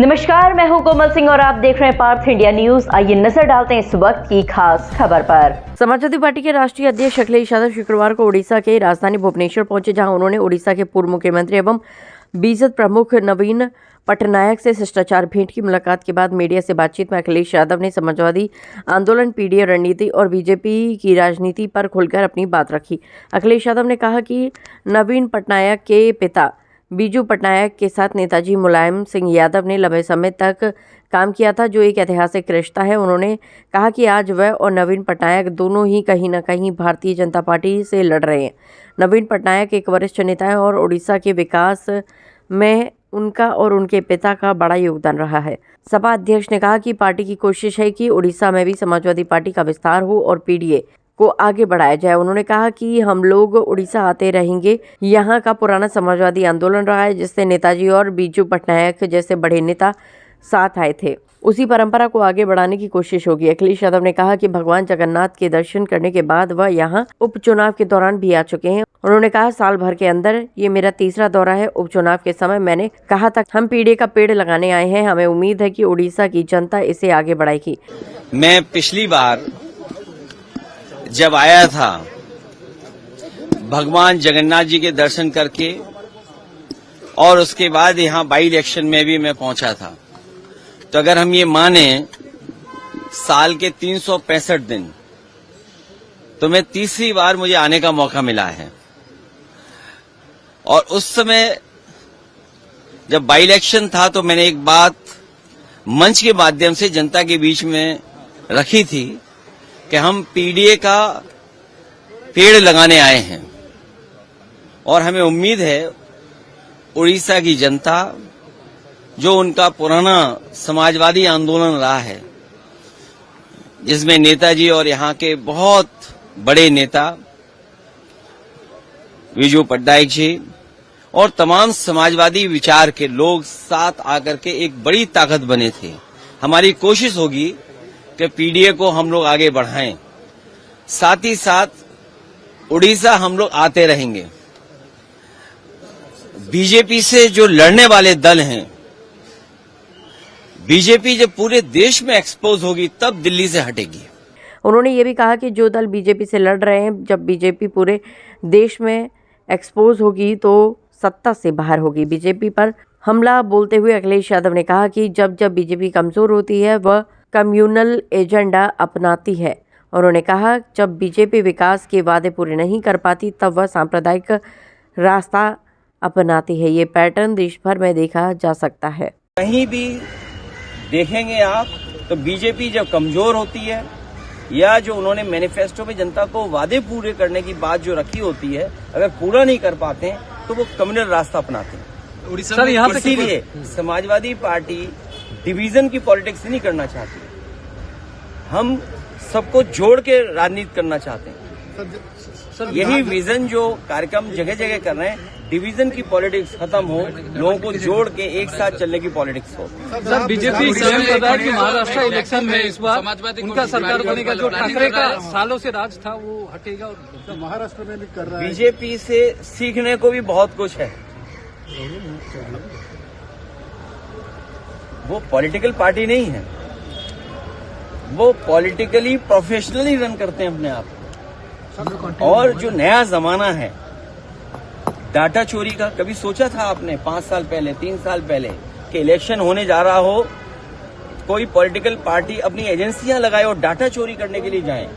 नमस्कार, मैं हूं कोमल सिंह और आप देख रहे हैं पार्थ इंडिया न्यूज। आइए नजर डालते हैं इस वक्त की खास खबर पर। समाजवादी पार्टी के राष्ट्रीय अध्यक्ष अखिलेश यादव शुक्रवार को ओडिशा के राजधानी भुवनेश्वर पहुंचे, जहां उन्होंने ओडिशा के पूर्व मुख्यमंत्री एवं बीजेपी प्रमुख नवीन पटनायक से शिष्टाचार भेंट की मुलाकात के बाद मीडिया से बातचीत में अखिलेश यादव ने समाजवादी आंदोलन, पीडीए रणनीति और बीजेपी की राजनीति पर खुलकर अपनी बात रखी। अखिलेश यादव ने कहा कि नवीन पटनायक के पिता बीजू पटनायक के साथ नेताजी मुलायम सिंह यादव ने लंबे समय तक काम किया था, जो एक ऐतिहासिक रिश्ता है। उन्होंने कहा कि आज वह और नवीन पटनायक दोनों ही कहीं न कहीं भारतीय जनता पार्टी से लड़ रहे हैं। नवीन पटनायक एक वरिष्ठ नेता है और ओडिशा के विकास में उनका और उनके पिता का बड़ा योगदान रहा है। सपा अध्यक्ष ने कहा कि पार्टी की कोशिश है कि ओडिशा में भी समाजवादी पार्टी का विस्तार हो और पीडीए को आगे बढ़ाया जाए। उन्होंने कहा कि हम लोग उड़ीसा आते रहेंगे। यहाँ का पुराना समाजवादी आंदोलन रहा है, जिससे नेताजी और बीजू पटनायक जैसे बड़े नेता साथ आए थे। उसी परंपरा को आगे बढ़ाने की कोशिश होगी। अखिलेश यादव ने कहा कि भगवान जगन्नाथ के दर्शन करने के बाद वह यहाँ उपचुनाव के दौरान भी आ चुके हैं। उन्होंने कहा, साल भर के अंदर ये मेरा तीसरा दौरा है। उपचुनाव के समय मैंने कहा था हम पीडीए का पेड़ लगाने आए हैं। हमें उम्मीद है कि उड़ीसा की जनता इसे आगे बढ़ाएगी। मैं पिछली बार जब आया था भगवान जगन्नाथ जी के दर्शन करके और उसके बाद यहाँ बाई इलेक्शन में भी मैं पहुंचा था, तो अगर हम ये माने साल के 365 दिन, तो मैं तीसरी बार मुझे आने का मौका मिला है। और उस समय जब बाई इलेक्शन था तो मैंने एक बात मंच के माध्यम से जनता के बीच में रखी थी कि हम पीडीए का पेड़ लगाने आए हैं और हमें उम्मीद है उड़ीसा की जनता, जो उनका पुराना समाजवादी आंदोलन रहा है, जिसमें नेताजी और यहाँ के बहुत बड़े नेता बीजू पटनायक जी और तमाम समाजवादी विचार के लोग साथ आकर के एक बड़ी ताकत बने थे। हमारी कोशिश होगी कि पीडीए को हम लोग आगे बढ़ाएं, साथ ही साथ उड़ीसा हम लोग आते रहेंगे। बीजेपी से जो लड़ने वाले दल हैं, बीजेपी जब पूरे देश में एक्सपोज होगी तब दिल्ली से हटेगी। उन्होंने ये भी कहा कि जो दल बीजेपी से लड़ रहे हैं, जब बीजेपी पूरे देश में एक्सपोज होगी तो सत्ता से बाहर होगी। बीजेपी पर हमला बोलते हुए अखिलेश यादव ने कहा कि जब जब बीजेपी कमजोर होती है वह कम्युनल एजेंडा अपनाती है। उन्होंने कहा, जब बीजेपी विकास के वादे पूरे नहीं कर पाती तब वह सांप्रदायिक रास्ता अपनाती है। ये पैटर्न देश भर में देखा जा सकता है। कहीं भी देखेंगे आप तो बीजेपी जब कमजोर होती है या जो उन्होंने मैनिफेस्टो में जनता को वादे पूरे करने की बात जो रखी होती है, अगर पूरा नहीं कर पाते हैं तो वो कम्युनल रास्ता अपनाते हैं। उड़ीसा में इसीलिए समाजवादी पार्टी डिवीजन की पॉलिटिक्स नहीं करना चाहती। हम सबको जोड़ के राजनीति करना चाहते हैं। यही विजन जो कार्यक्रम जगह जगह कर रहे हैं, डिवीजन की पॉलिटिक्स खत्म हो, लोगों को जोड़ के एक साथ चलने की पॉलिटिक्स हो। सर, बीजेपी स्वयं कह रहा है कि महाराष्ट्र इलेक्शन में इस बार उनका सरकार बनेगा, जो ठाकरे का सालों से राज था वो हटेगा और महाराष्ट्र में भी कर रहा है। बीजेपी से सीखने को भी बहुत कुछ है। वो पॉलिटिकल पार्टी नहीं है, वो पॉलिटिकली प्रोफेशनली रन करते हैं अपने आप। और जो नया जमाना है डाटा चोरी का, कभी सोचा था आपने 5 साल पहले, 3 साल पहले कि इलेक्शन होने जा रहा हो, कोई पॉलिटिकल पार्टी अपनी एजेंसियां लगाए और डाटा चोरी करने के लिए जाए?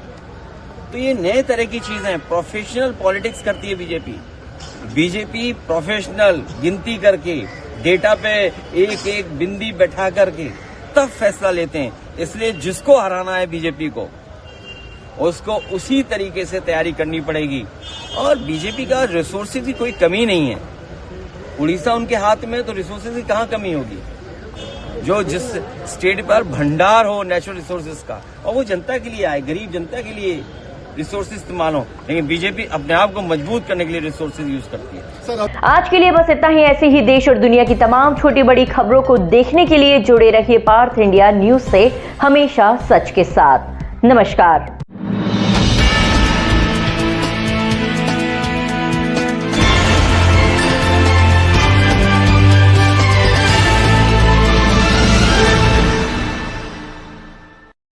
तो ये नए तरह की चीजें हैं। प्रोफेशनल पॉलिटिक्स करती है बीजेपी। बीजेपी प्रोफेशनल गिनती करके डेटा पे एक एक बिंदी बैठा करके तब फैसला लेते हैं। इसलिए जिसको हराना है बीजेपी को, उसको उसी तरीके से तैयारी करनी पड़ेगी। और बीजेपी का रिसोर्सेज की कोई कमी नहीं है। उड़ीसा उनके हाथ में, तो रिसोर्सेज की कहाँ कमी होगी? जो जिस स्टेट पर भंडार हो नेचुरल रिसोर्सेज का, और वो जनता के लिए आए, गरीब जनता के लिए रिसोर्सेज इस्तेमाल हो। लेकिन बीजेपी अपने आप को मजबूत करने के लिए रिसोर्सेज यूज करती है। आज के लिए बस इतना ही। ऐसे ही देश और दुनिया की तमाम छोटी बड़ी खबरों को देखने के लिए जुड़े रहिए पार्थ इंडिया न्यूज से, हमेशा सच के साथ। नमस्कार।